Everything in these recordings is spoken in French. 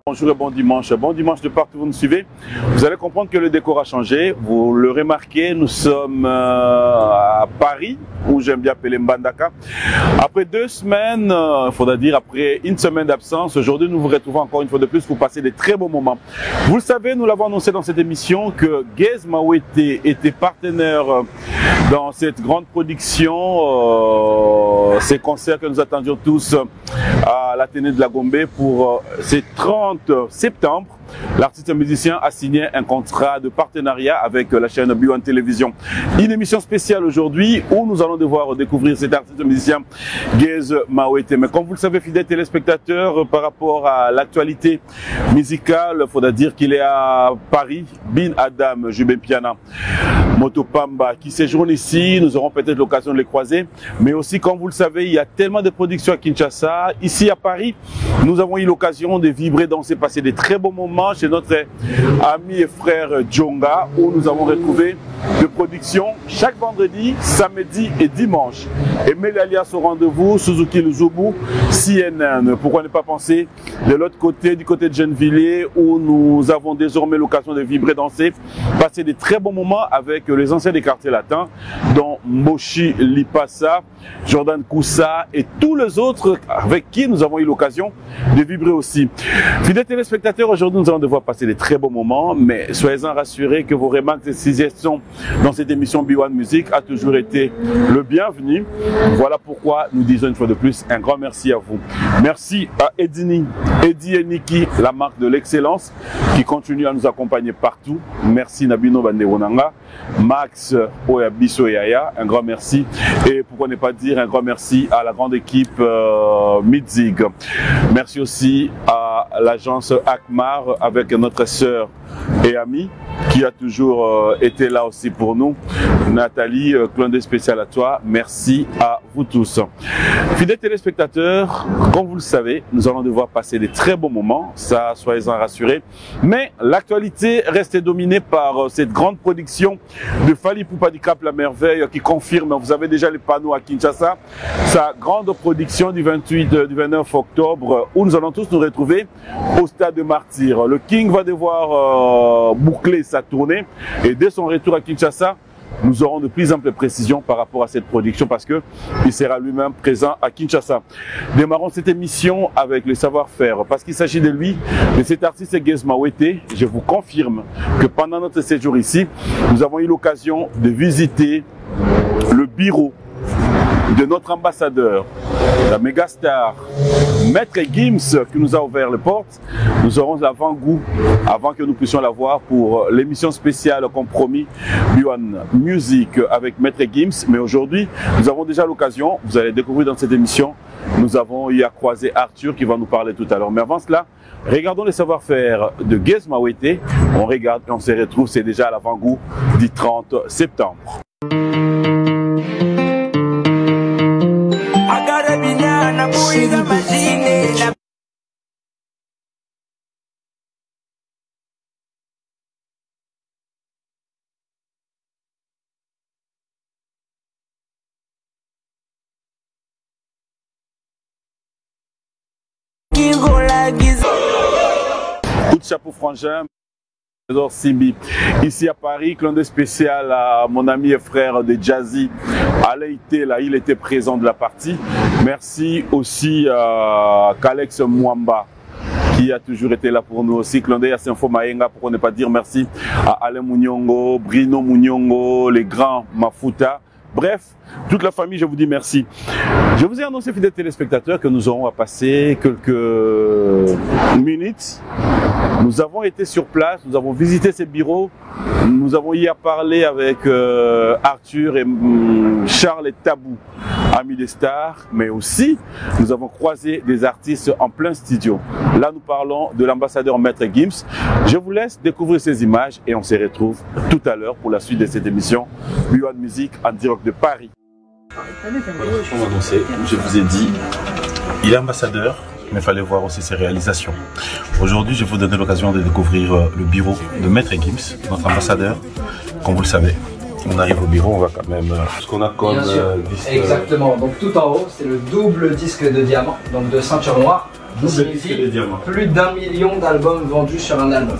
Bonjour et bon dimanche de partout où vous nous suivez. Vous allez comprendre que le décor a changé, vous le remarquez, nous sommes à Paris, où j'aime bien appeler Mbandaka. Après 2 semaines, il faudra dire après une semaine d'absence, aujourd'hui nous vous retrouvons encore une fois de plus pour passer des très beaux moments. Vous le savez, nous l'avons annoncé dans cette émission que Gez Mawete était partenaire dans cette grande production, ces concerts que nous attendions tous à l'Athénée de la Gombe pour ces 30 septembre. L'artiste musicien a signé un contrat de partenariat avec la chaîne B1 Télévision. Une émission spéciale aujourd'hui où nous allons devoir découvrir cet artiste musicien Gez Mawete. Mais comme vous le savez, fidèles téléspectateurs, par rapport à l'actualité musicale, il faudra dire qu'il est à Paris. Bin Adam, Jubin Piana, Motopamba qui séjourne ici. Nous aurons peut-être l'occasion de les croiser. Mais aussi, comme vous le savez, il y a tellement de productions à Kinshasa. Ici à Paris, nous avons eu l'occasion de vibrer, danser, passer des très beaux moments chez notre ami et frère Djonga, où nous avons retrouvé de production chaque vendredi, samedi et dimanche. Et Melialias au rendez-vous, Suzuki Luzubu, CNN. Pourquoi ne pas penser de l'autre côté, du côté de Gennevilliers, où nous avons désormais l'occasion de vibrer, danser, passer des très bons moments avec les anciens des quartiers latins, dont Moshi Lipasa, Jordan Koussa et tous les autres avec qui nous avons eu l'occasion de vibrer aussi. Fidèles téléspectateurs, aujourd'hui nous allons devoir passer des très beaux moments, mais soyez-en rassurés que vos remarques et suggestions dans cette émission B1 Music a toujours été le bienvenu. Voilà pourquoi nous disons une fois de plus un grand merci à vous. Merci à Eddie et Niki, la marque de l'excellence, qui continue à nous accompagner partout. Merci Nabino Banderonanga, Max Oyabiso Yaya, un grand merci. Et pourquoi ne pas dire un grand merci à la grande équipe Midzig. Merci aussi à l'agence Akmar avec notre sœur et amie qui a toujours été là aussi pour nous. Nathalie, clin d'œil spécial à toi. Merci à vous tous. Fidèles téléspectateurs, comme vous le savez, nous allons devoir passer des très bons moments, ça soyez-en rassurés. Mais l'actualité reste dominée par cette grande production de Fally Ipupa du Cap La Merveille qui confirme, vous avez déjà les panneaux à Kinshasa, sa grande production du 29 octobre où nous allons tous nous retrouver au stade de Martyr. Le King va devoir boucler sa tournée et dès son retour à Kinshasa, nous aurons de plus amples précisions par rapport à cette production parce qu'il sera lui-même présent à Kinshasa. Démarrons cette émission avec le savoir-faire parce qu'il s'agit de lui, de cet artiste Gez Mawete. Je vous confirme que pendant notre séjour ici, nous avons eu l'occasion de visiter le bureau de notre ambassadeur, la mégastar Maître Gims, qui nous a ouvert les portes. Nous aurons l'avant-goût avant que nous puissions la voir pour l'émission spéciale Compromis B1 Music avec Maître Gims. Mais aujourd'hui, nous avons déjà l'occasion, vous allez découvrir dans cette émission, nous avons eu à croiser Arthur qui va nous parler tout à l'heure. Mais avant cela, regardons les savoir-faire de Gez Mawete. On regarde et on se retrouve, c'est déjà à l'avant-goût du 30 septembre. Coup de chapeau frangin, Simbi. Ici à Paris, clin d'œil spécial à mon ami et frère de Jazzy, Alain là, il était présent de la partie. Merci aussi à Kalex Mwamba qui a toujours été là pour nous aussi. Clin d'œil à Sinfo Mayenga, pourquoi ne pas dire merci à Alain Munyongo, Brino Munyongo, les grands Mafuta. Bref, toute la famille, je vous dis merci. Je vous ai annoncé, fidèles téléspectateurs, que nous aurons à passer quelques minutes. Nous avons été sur place, nous avons visité ces bureaux, nous avons eu à parler avec Arthur et Charles et Tabou, amis des stars, mais aussi nous avons croisé des artistes en plein studio. Là, nous parlons de l'ambassadeur Maître Gims. Je vous laisse découvrir ces images et on se retrouve tout à l'heure pour la suite de cette émission B1 Music en direct de Paris. On m'a annoncé, je vous ai dit, il est ambassadeur, mais il fallait voir aussi ses réalisations. Aujourd'hui, je vais vous donner l'occasion de découvrir le bureau de Maître Gims, notre ambassadeur. Comme vous le savez, on arrive au bureau, on va quand même... ce qu'on a comme disque... Exactement, donc tout en haut, c'est le double disque de diamant, donc de ceinture noire. Double disque de diamant. Plus d'1 million d'albums vendus sur un album.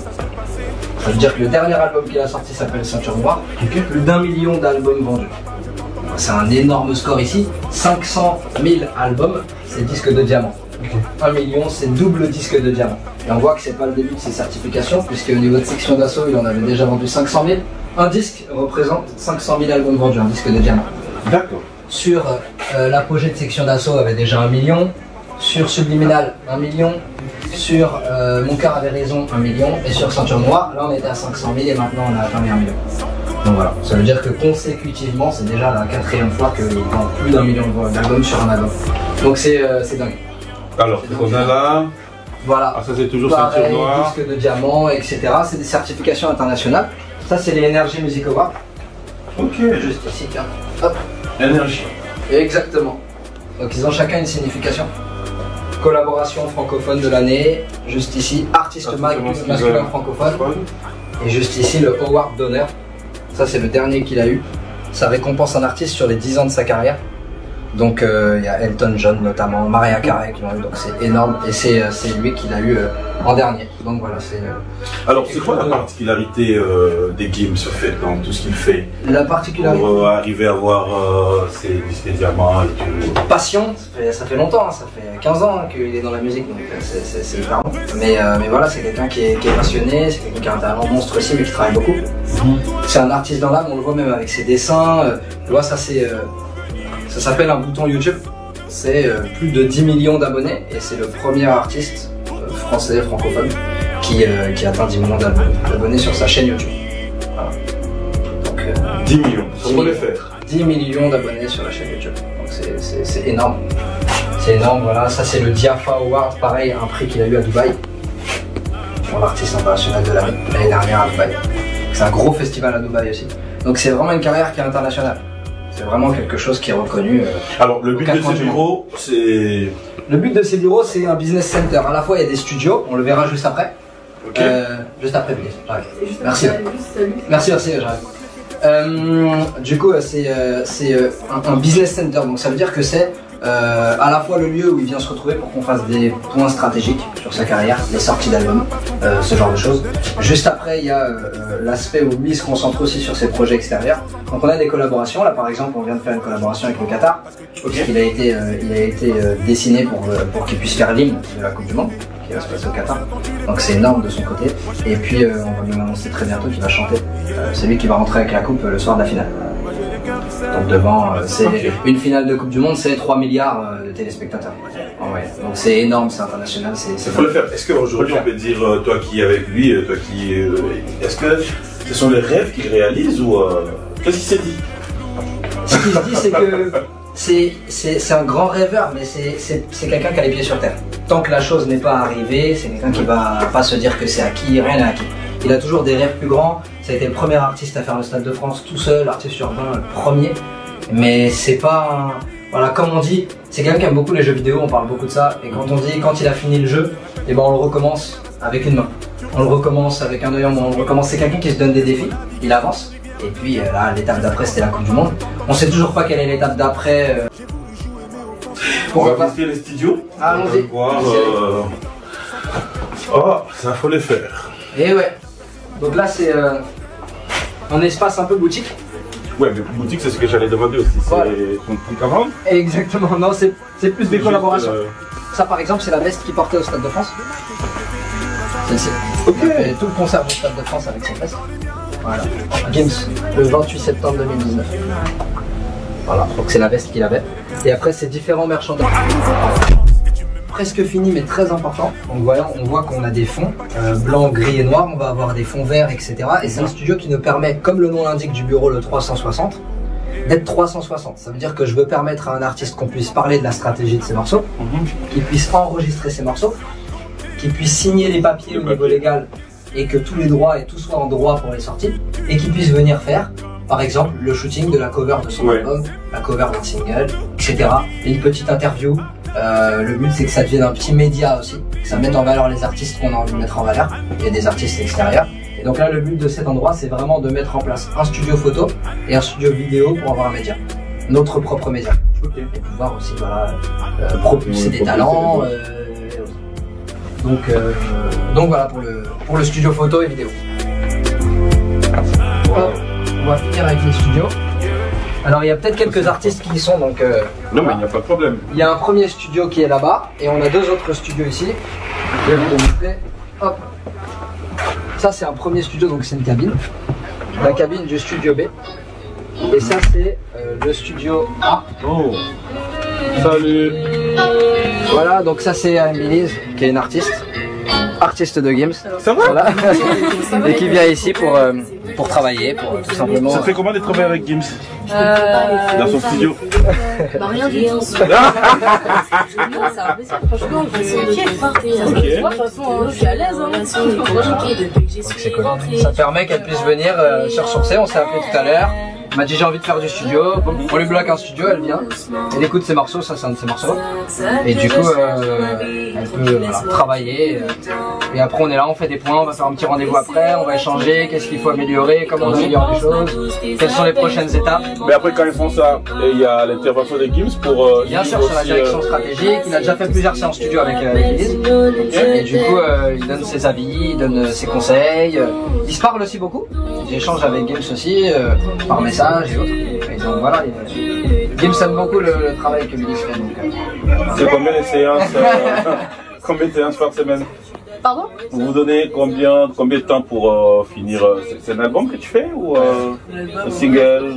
Ça veut dire que le dernier album qu'il a sorti s'appelle Ceinture Noire. Okay. Plus d'1 million d'albums vendus. C'est un énorme score ici. 500 000 albums, c'est disque de diamant. Okay. 1 million, c'est double disque de diamant. Et on voit que c'est pas le début de ses certifications, puisque au niveau de section d'assaut, il en avait déjà vendu 500 000. Un disque représente 500 000 albums vendus, un disque de diamant. D'accord. Sur l'apogée de section d'assaut avait déjà 1 million. Sur Subliminal, 1 million. Sur Mon cœur avait raison, 1 million. Et sur Ceinture Noire, là on était à 500 000 et maintenant on a atteint les 1 million. Donc voilà, ça veut dire que consécutivement, c'est déjà la 4e fois qu'il vend plus d'1 million d'albums sur un album. Donc c'est dingue. Alors, on a là. Voilà. Ah, ça c'est toujours pareil, Ceinture Noire. Disque de diamant, etc. C'est des certifications internationales. Ça c'est les Energy Music Awards. Ok. Juste ici, tiens. Hop. Énergie. Exactement. Donc ils ont chacun une signification. Collaboration francophone de l'année, juste ici, artiste masculin francophone. Et juste ici le Award d'honneur. Ça c'est le dernier qu'il a eu. Ça récompense un artiste sur les 10 ans de sa carrière. Donc il y a Elton John notamment, Mariah Carey qui l'ont eu, donc c'est énorme. Et c'est lui qui l'a eu en dernier. Donc voilà, c'est... Alors c'est quoi la particularité des Gims au fait dans tout ce qu'il fait? La particularité... Pour arriver à avoir ces disques diamants et tout. Passion, ça fait longtemps, hein, ça fait 15 ans qu'il est dans la musique, donc c'est hyper bon. Mais voilà, c'est quelqu'un qui est passionné, c'est quelqu'un qui a un talent monstre aussi, mais qui travaille beaucoup. C'est un artiste dans l'âme, on le voit même avec ses dessins. Tu vois, ça c'est... Ça s'appelle un bouton YouTube, c'est plus de 10 millions d'abonnés et c'est le premier artiste français francophone qui atteint 10 millions d'abonnés sur sa chaîne YouTube. Voilà. Donc, 10 millions, ça peut le faire. 10 millions d'abonnés sur la chaîne YouTube, donc c'est énorme. C'est énorme, voilà, ça c'est le Diafa Award, pareil, un prix qu'il a eu à Dubaï pour l'artiste international de l'année dernière à Dubaï. C'est un gros festival à Dubaï aussi. Donc c'est vraiment une carrière qui est internationale. C'est vraiment quelque chose qui est reconnu. Alors le but de ces bureaux, c'est... Le but de ces bureaux, c'est un business center. À la fois, il y a des studios, on le verra juste après. Ok. Juste après, j'arrive. Merci. Merci, j'arrive. Du coup, c'est un business center. Donc ça veut dire que c'est à la fois le lieu où il vient se retrouver pour qu'on fasse des points stratégiques sur sa carrière, les sorties d'albums, ce genre de choses. Juste après, il y a l'aspect où lui se concentre aussi sur ses projets extérieurs. Donc on a des collaborations. Là par exemple, on vient de faire une collaboration avec le Qatar. Okay. Il a été dessiné pour qu'il puisse faire l'hymne de la Coupe du Monde qui va se passer au Qatar. Donc c'est énorme de son côté. Et puis on va lui annoncer très bientôt qu'il va chanter. C'est lui qui va rentrer avec la coupe le soir de la finale. Donc devant, c'est une finale de Coupe du Monde, c'est 3 milliards de téléspectateurs. Ouais. Donc c'est énorme, c'est international, c'est faut le faire. Est-ce qu'aujourd'hui on peut dire, toi qui es avec lui, toi qui... est-ce que ce sont les rêves qu'il réalise ou... Qu'est-ce qu'il s'est dit? Ce qu'il se dit, c'est que c'est un grand rêveur, mais c'est quelqu'un qui a les pieds sur terre. Tant que la chose n'est pas arrivée, c'est quelqu'un qui va pas se dire que c'est acquis, rien n'est acquis. Il a toujours des rêves plus grands. Ça a été le premier artiste à faire le Stade de France tout seul, artiste urbain, le premier. Mais c'est pas un... Voilà, comme on dit, c'est quelqu'un qui aime beaucoup les jeux vidéo, on parle beaucoup de ça. Et quand on dit, quand il a fini le jeu, et ben on le recommence avec une main. On le recommence avec un œil en moins, on le recommence. C'est quelqu'un qui se donne des défis, il avance. Et puis là, l'étape d'après, c'était la Coupe du Monde. On sait toujours pas quelle est l'étape d'après. On va visiter les studios. Allons-y. Voir. Oh, ça faut les faire. Et ouais. Donc là, c'est un espace un peu boutique. Ouais, mais boutique, c'est ce que j'allais demander aussi. C'est voilà. Ton truc à vendre? Exactement. Non, c'est plus des collaborations. Ça, par exemple, c'est la veste qu'il portait au Stade de France. Celle-ci. Ok. Il a fait tout le concert au Stade de France avec cette veste. Voilà. Gims, le 28 septembre 2019. Voilà. Donc c'est la veste qu'il avait. Et après, c'est différents merchandises. Presque fini mais très important. Donc voilà, on voit qu'on a des fonds blanc, gris et noir, on va avoir des fonds verts, etc. Et c'est un studio qui nous permet, comme le nom l'indique du bureau, le 360, d'être 360. Ça veut dire que je veux permettre à un artiste qu'on puisse parler de la stratégie de ses morceaux, qu'il puisse enregistrer ses morceaux, qu'il puisse signer les papiers au niveau légal et que tous les droits et tout soit en droit pour les sorties, et qu'il puisse venir faire, par exemple, le shooting de la cover de son album, la cover d'un single, etc. Et une petite interview. Le but c'est que ça devienne un petit média aussi, que ça mette en valeur les artistes qu'on a envie de mettre en valeur et des artistes extérieurs. Et donc là le but de cet endroit c'est vraiment de mettre en place un studio photo et un studio vidéo pour avoir un média, notre propre média. Et pouvoir aussi voilà, propulser des talents. Donc voilà pour le studio photo et vidéo. Hop, on va finir avec les studios. Alors il y a peut-être quelques artistes qui y sont donc. Non mais il n'y a pas de problème. Il y a un premier studio qui est là-bas et on a deux autres studios ici. Je vais vous les montrer. Hop. Ça c'est un premier studio donc c'est une cabine. La cabine du studio B. Et ça c'est le studio A. Oh. Salut. Voilà donc ça c'est Billy's qui est une artiste de games. Ça va? Voilà. Et qui vient ici pour travailler, pour tout simplement. Ça te fait comment de travailler avec Gims dans son studio? Bah rien du tout. Non, c'est un plaisir, franchement, c'est le kiff. De toute façon, je suis à l'aise. C'est cool. Ça permet qu'elle puisse venir se ressourcer, on s'est appelé tout à l'heure. Elle m'a dit j'ai envie de faire du studio, on lui bloque un studio, elle vient, elle écoute ses morceaux, ça c'est un de ses morceaux. Et du coup elle peut voilà, travailler. Et après on est là, on fait des points, on va faire un petit rendez-vous après, on va échanger, qu'est-ce qu'il faut améliorer, comment on améliore les choses, quelles sont les prochaines étapes. Mais après quand ils font ça, il y a l'intervention des Gims pour... Bien sûr sur la direction stratégique, il a déjà fait plusieurs séances studio avec Elise. Et du coup il donne ses avis, il donne ses conseils, il se parle aussi beaucoup, j'échange avec Gims aussi par message et autres. Et donc voilà, Gims aime beaucoup le travail que Billy fait. C'est combien les séances combien de séances par semaine? Pardon? Vous vous donnez combien de temps pour finir? C'est un album que tu fais ou un single?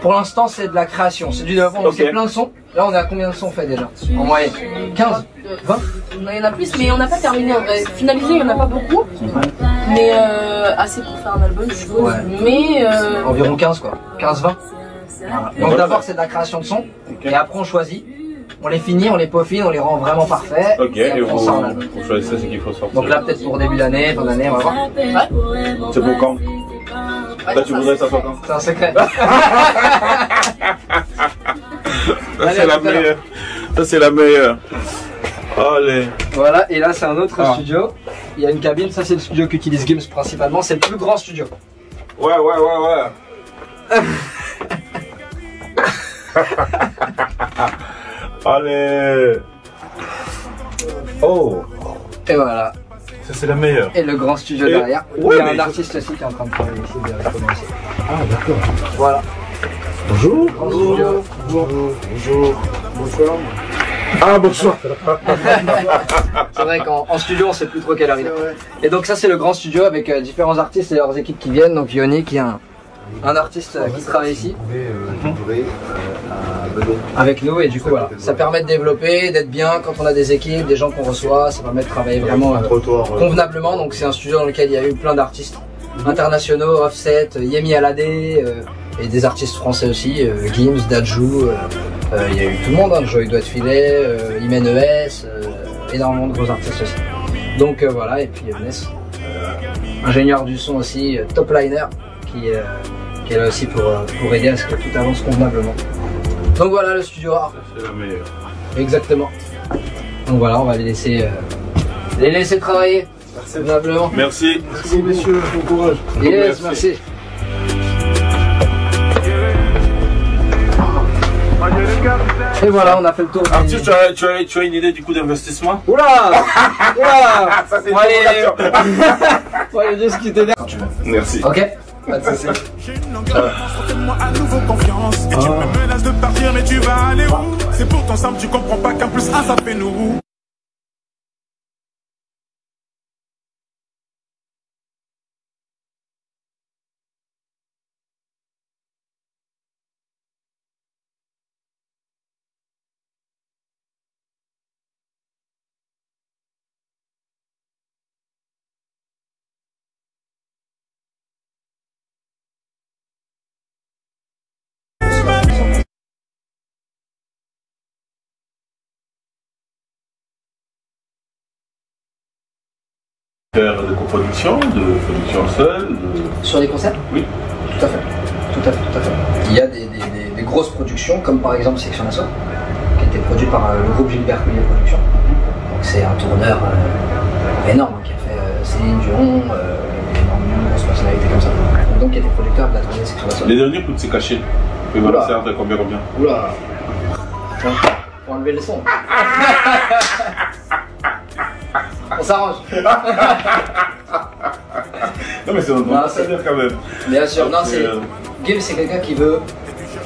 Pour l'instant c'est de la création, c'est du développement, donc c'est plein de sons. Là on est à combien de sons fait déjà? En moyenne 15? 20? Il y en a plus mais on n'a pas terminé en vrai. Finalisé il n'y en a pas beaucoup. Mais assez pour faire un album je suppose. Ouais. Mais environ 15 quoi, 15-20. Voilà. Donc d'abord c'est de la création de sons, et après on choisit. On les finit, on les peaufine, on les rend vraiment parfaits. Ok, et après, et on sort un album. vous choisissez ce qu'il faut sortir. Donc là peut-être pour début d'année, fin d'année, on va voir. C'est pour quand? Là tu voudrais que ça soit quand? C'est un secret. Ça c'est la meilleure. Ça c'est la meilleure. Allez. Voilà, et là c'est un autre studio. Il y a une cabine, ça c'est le studio qu'utilise Gims principalement, c'est le plus grand studio. Ouais. Allez. Oh. Et voilà. Ça c'est la meilleure. Et le grand studio derrière. Ouais, il y a un artiste aussi qui est en train de travailler ici directement ici. Ah d'accord. Voilà. Bonjour. Bonjour. Bonsoir. Ah bonsoir. C'est vrai qu'en studio on sait plus trop quelle heure il est. Et donc ça c'est le grand studio avec différents artistes et leurs équipes qui viennent. Donc Yoni qui est un artiste qui travaille ici avec nous, et du coup voilà, ça permet de développer, d'être bien quand on a des équipes, des gens qu'on reçoit, ça permet de travailler vraiment convenablement. Donc c'est un studio dans lequel il y a eu plein d'artistes internationaux, Offset, Yemi Alade, et des artistes français aussi, Gims, Dajou, il y a eu tout le monde, hein, Joey Doit Filet, Imen ES, énormément de gros artistes aussi. Donc voilà, et puis Ness, ingénieur du son aussi, top liner, qui est là aussi pour aider à ce que tout avance convenablement. Donc voilà le studio A. C'est la meilleure. Exactement. Donc voilà, on va les laisser travailler convenablement. Merci. Merci messieurs, bon courage. Yes, merci. Et voilà, on a fait le tour. Arthur, tu as une idée du coup d'investissement? Oula. Ça c'est une Allez. provocation. On va aller discuter derrière. Merci. Ok, pas de soucis. Fais-moi à nouveau confiance. Et tu me menaces de partir, mais tu vas aller où? C'est pourtant simple, tu comprends pas qu'un plus un ça fait nous. Faire de coproduction, de production seule, Sur les concerts? Oui. Tout à fait. Il y a des grosses productions, comme par exemple Section Nassau, qui a été produite par le groupe Gilbert Collier Productions. Donc c'est un tourneur énorme qui a fait Céline Dion, énormément de grosses personnalités comme ça. Donc qui a été producteur de la tournée Section Nassau. Les derniers coups de c'est caché. Tu peux balancer entre combien? Oula. Faut enlever le son. On s'arrange. Non mais c'est notre ambassadeur quand même. Bien sûr, non, Gims c'est quelqu'un qui veut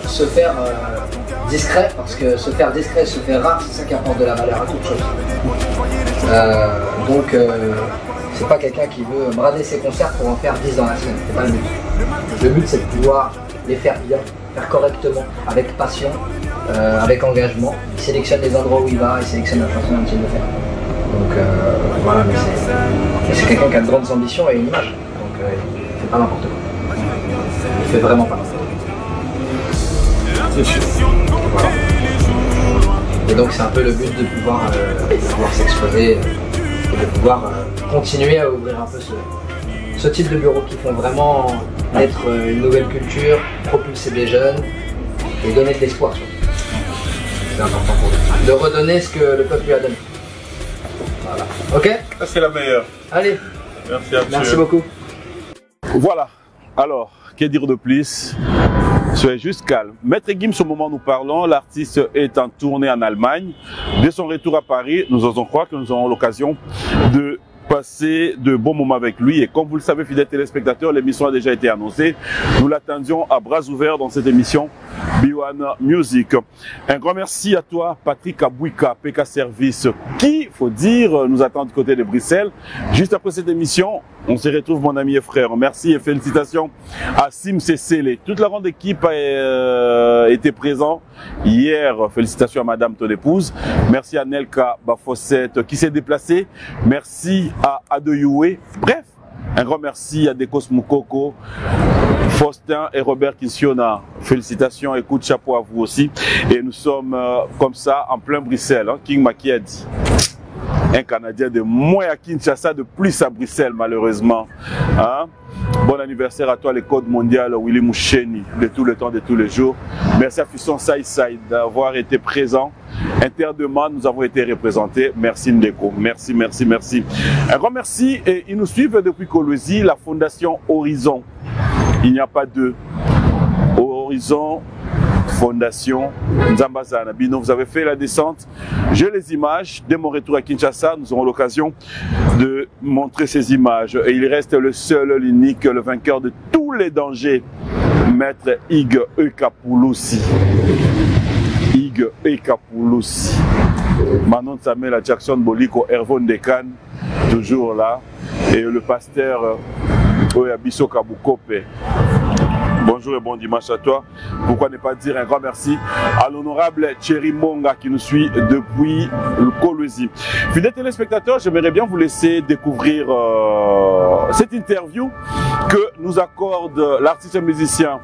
se faire discret, parce que se faire discret, se faire rare, c'est ça qui apporte de la valeur à toute chose. Donc c'est pas quelqu'un qui veut brader ses concerts pour en faire 10 dans la semaine, c'est pas le but. Le but c'est de pouvoir les faire bien, faire correctement, avec passion, avec engagement. Il sélectionne les endroits où il va, il sélectionne la façon dont il le fait. Donc voilà, mais c'est quelqu'un qui a de grandes ambitions et une image. Donc il fait pas n'importe quoi. Il fait vraiment pas n'importe quoi. C'est sûr. Voilà. Et donc c'est un peu le but de pouvoir s'exposer et de pouvoir continuer à ouvrir un peu ce type de bureaux qui font vraiment être une nouvelle culture, propulser des jeunes et donner de l'espoir surtout. C'est important pour nous. De redonner ce que le peuple lui a donné. Voilà. Ok? Ça c'est la meilleure. Allez. Merci à vous. Merci beaucoup. Voilà. Alors, que dire de plus? Soyez juste calme. Maître Gims, au moment où nous parlons, l'artiste est en tournée en Allemagne. Dès son retour à Paris, nous osons croire que nous aurons l'occasion de passer de bons moments avec lui. Et comme vous le savez, fidèles téléspectateurs, l'émission a déjà été annoncée. Nous l'attendions à bras ouverts dans cette émission B1 Music. Un grand merci à toi, Patrick Abouika, PK Service, qui, faut dire, nous attend du côté de Bruxelles. Juste après cette émission, on se retrouve, mon ami et frère. Merci et félicitations à Sim Cécélé. Toute la grande équipe a été présente hier. Félicitations à Madame, ton épouse. Merci à Nelka Bafossette qui s'est déplacée. Merci à Adoyoué. Bref, un grand merci à Dekos Moukoko, Faustin et Robert Kinsiona. Félicitations et coup de chapeau à vous aussi. Et nous sommes comme ça en plein Bruxelles. Hein. King Maki a dit. Un Canadien de moins à Kinshasa, de plus à Bruxelles, malheureusement. Hein? Bon anniversaire à toi, le Code mondial Willy Moucheni, de tout le temps, de tous les jours. Merci à Fisson Saïsaï d'avoir été présent. Interdemment, nous avons été représentés. Merci Ndeko. Merci, merci, merci. Un grand merci. Et ils nous suivent depuis Kolwezi, la Fondation Horizon. Il n'y a pas deux. Horizon. Fondation Nzambazana Bino, vous avez fait la descente. J'ai les images. Dès mon retour à Kinshasa, nous aurons l'occasion de montrer ces images. Et il reste le seul, l'unique, le vainqueur de tous les dangers, Maître Ig Ekapouloussi. Ig Ekapouloussi. Manon Samuel Jackson Boliko, Hervon Dekan, toujours là. Et le pasteur Oyabiso Kabukope. Bonjour et bon dimanche à toi. Pourquoi ne pas dire un grand merci à l'honorable Thierry Monga qui nous suit depuis le Kolwezi. Fidèles téléspectateurs, j'aimerais bien vous laisser découvrir cette interview que nous accorde l'artiste musicien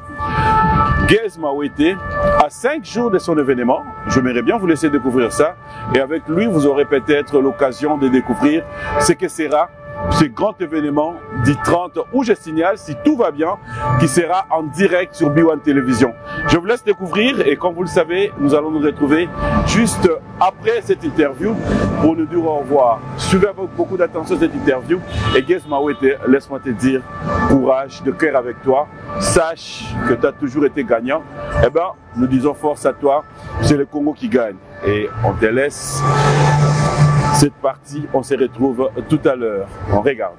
Gez Mawete à 5 jours de son événement. J'aimerais bien vous laisser découvrir ça. Et avec lui, vous aurez peut-être l'occasion de découvrir ce que sera ce grand événement du 30 où je signale, si tout va bien, qui sera en direct sur B1 Télévision. Je vous laisse découvrir et comme vous le savez, nous allons nous retrouver juste après cette interview pour nous dire au revoir. Suivez avec beaucoup d'attention cette interview et Gez Mawete, laisse-moi te dire, courage, de cœur avec toi, sache que tu as toujours été gagnant. Eh bien, nous disons force à toi, c'est le Congo qui gagne et on te laisse cette partie, on se retrouve tout à l'heure. On regarde.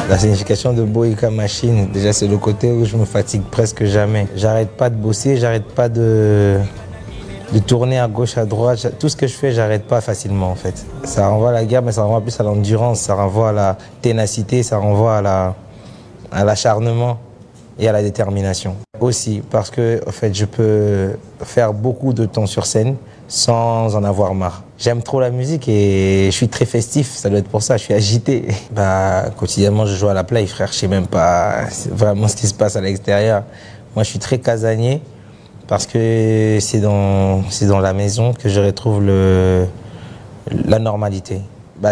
La signification de Boyka Machine, déjà c'est le côté où je me fatigue presque jamais. J'arrête pas de bosser, j'arrête pas de tourner à gauche, à droite. Tout ce que je fais, j'arrête pas facilement en fait. Ça renvoie à la guerre, mais ça renvoie plus à l'endurance, ça renvoie à la ténacité, ça renvoie à l'acharnement et à la détermination. Aussi parce que en fait, je peux faire beaucoup de temps sur scène sans en avoir marre. J'aime trop la musique et je suis très festif, ça doit être pour ça, je suis agité. Quotidiennement, je joue à la play, frère, je sais même pas vraiment ce qui se passe à l'extérieur. Moi, je suis très casanier parce que c'est dans la maison que je retrouve la normalité.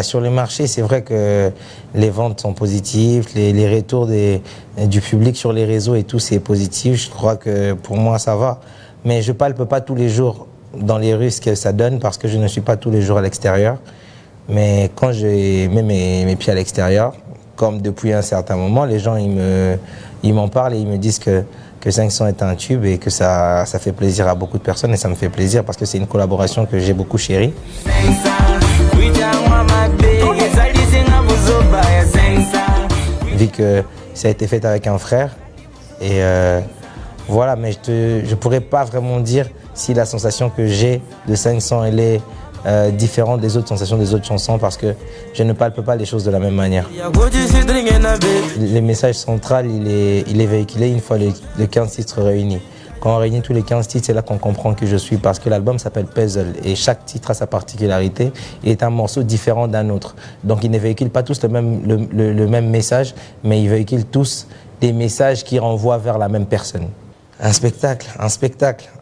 Sur le marché, c'est vrai que les ventes sont positives, les retours du public sur les réseaux et tout, c'est positif. Je crois que pour moi, ça va. Mais je ne palpe pas tous les jours dans les rues ce que ça donne parce que je ne suis pas tous les jours à l'extérieur. Mais quand je mets mes pieds à l'extérieur, comme depuis un certain moment, les gens ils m'en parlent et ils me disent que 500 est un tube et que ça fait plaisir à beaucoup de personnes et ça me fait plaisir parce que c'est une collaboration que j'ai beaucoup chérie. Vu que ça a été fait avec un frère et voilà, mais je pourrais pas vraiment dire si la sensation que j'ai de 500 elle est différente des autres sensations des autres chansons parce que je ne palpe pas les choses de la même manière. Le message central il est véhiculé une fois les 15 titres réunis. Quand on réunit tous les 15 titres, c'est là qu'on comprend qui je suis parce que l'album s'appelle Puzzle et chaque titre a sa particularité et est un morceau différent d'un autre. Donc ils ne véhiculent pas tous le même message, mais ils véhiculent tous des messages qui renvoient vers la même personne. Un spectacle,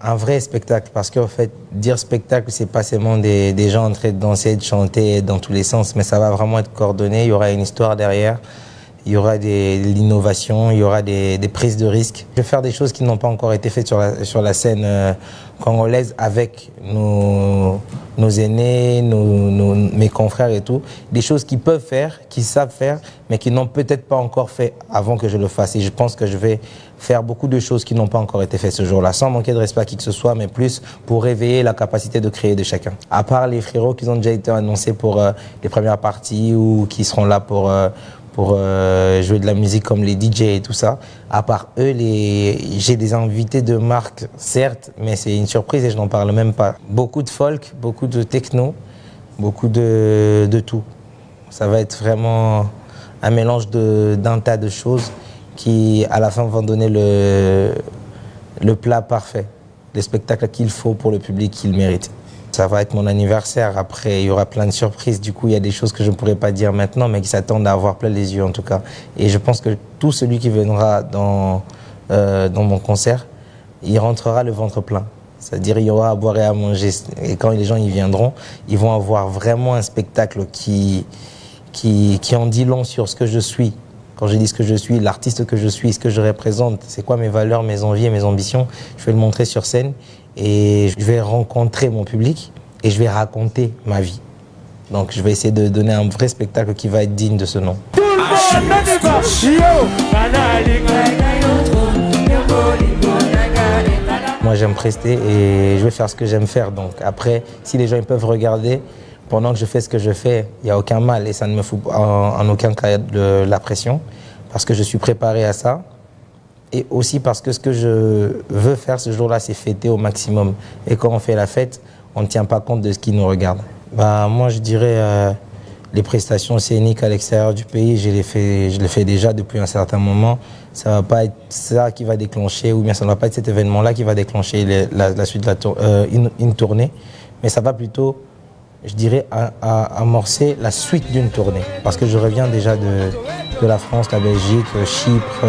un vrai spectacle, parce qu'en fait, dire spectacle, c'est pas seulement des gens en train de danser, de chanter dans tous les sens, mais ça va vraiment être coordonné, il y aura une histoire derrière, il y aura de l'innovation, il y aura des prises de risques. Je vais faire des choses qui n'ont pas encore été faites sur la scène congolaise avec nos aînés, mes confrères et tout. Des choses qu'ils peuvent faire, qu'ils savent faire, mais qui n'ont peut-être pas encore fait avant que je le fasse. Et je pense que je vais faire beaucoup de choses qui n'ont pas encore été faites ce jour-là, sans manquer de respect à qui que ce soit, mais plus pour réveiller la capacité de créer de chacun. À part les frérots qui ont déjà été annoncés pour les premières parties ou qui seront là pour jouer de la musique comme les DJ et tout ça. À part eux, j'ai des invités de marque, certes, mais c'est une surprise et je n'en parle même pas. Beaucoup de folk, beaucoup de techno, beaucoup de tout. Ça va être vraiment un mélange d'un tas de choses qui, à la fin, vont donner le plat parfait, le spectacle qu'il faut pour le public qu'il mérite. Ça va être mon anniversaire, après il y aura plein de surprises, du coup il y a des choses que je ne pourrais pas dire maintenant mais qui s'attendent à avoir plein les yeux en tout cas. Et je pense que tout celui qui viendra dans mon concert, il rentrera le ventre plein. C'est-à-dire il y aura à boire et à manger et quand les gens y viendront, ils vont avoir vraiment un spectacle qui en dit long sur ce que je suis. Quand je dis ce que je suis, l'artiste que je suis, ce que je représente, c'est quoi mes valeurs, mes envies et mes ambitions, je vais le montrer sur scène. Et je vais rencontrer mon public et je vais raconter ma vie. Donc je vais essayer de donner un vrai spectacle qui va être digne de ce nom. Moi j'aime prester et je vais faire ce que j'aime faire. Donc après, si les gens ils peuvent regarder pendant que je fais ce que je fais, il n'y a aucun mal et ça ne me fout en aucun cas de la pression parce que je suis préparé à ça. Et aussi parce que ce que je veux faire ce jour-là, c'est fêter au maximum. Et quand on fait la fête, on ne tient pas compte de ce qui nous regarde. Moi, je dirais les prestations scéniques à l'extérieur du pays, je les fais déjà depuis un certain moment. Ça ne va pas être ça qui va déclencher, ou bien ça ne va pas être cet événement-là qui va déclencher la suite de une tournée. Mais ça va plutôt, je dirais, amorcer la suite d'une tournée. Parce que je reviens déjà de la France, la Belgique, Chypre,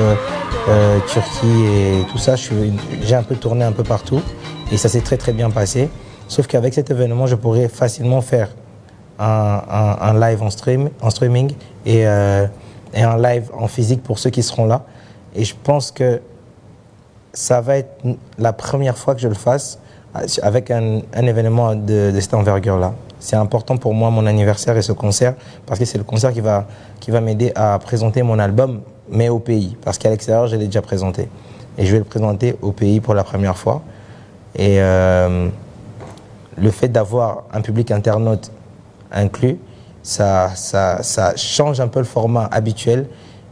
Turquie et tout ça. J'ai un peu tourné un peu partout et ça s'est très très bien passé. Sauf qu'avec cet événement, je pourrais facilement faire un live en streaming et un live en physique pour ceux qui seront là. Et je pense que ça va être la première fois que je le fasse avec un événement de cette envergure-là. C'est important pour moi, mon anniversaire et ce concert, parce que c'est le concert qui va m'aider à présenter mon album, mais au pays. Parce qu'à l'extérieur, je l'ai déjà présenté. Et je vais le présenter au pays pour la première fois. Et le fait d'avoir un public internaute inclus, ça change un peu le format habituel,